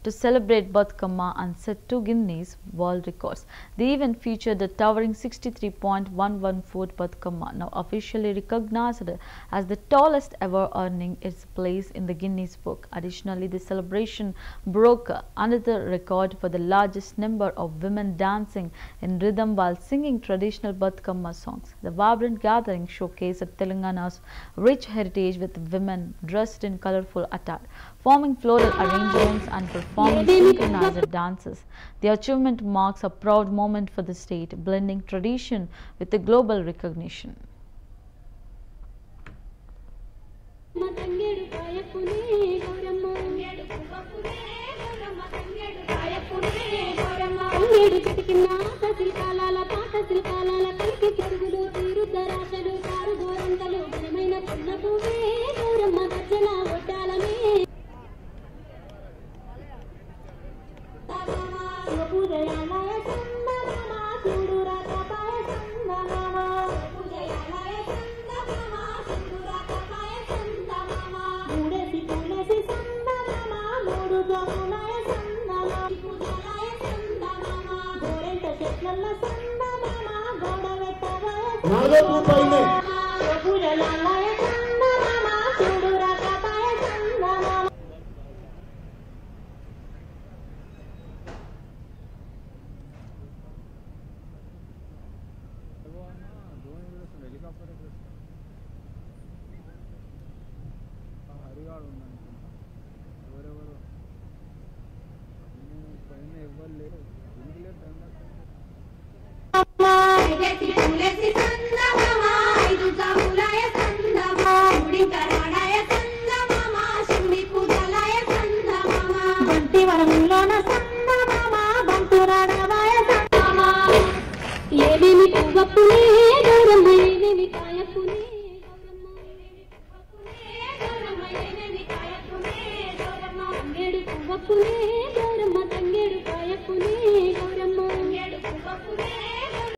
to celebrate Batkama and set 2 Guinness World Records. The event featured the towering 63.11 foot Batkama, now officially recognized as the tallest ever, earning its place in the Guinness Book. Additionally, the celebration broke another record for the largest number of women dancing in rhythm while singing traditional Batkama songs. The vibrant gathering showcased Telangana's rich heritage with women dressed in colorful attire, forming floral arrangements and performing synchronized dances. The achievement marks a proud moment for the state, blending tradition with the global recognition. Gauramma tangedu kayapune Gauramma tangedu kuvapune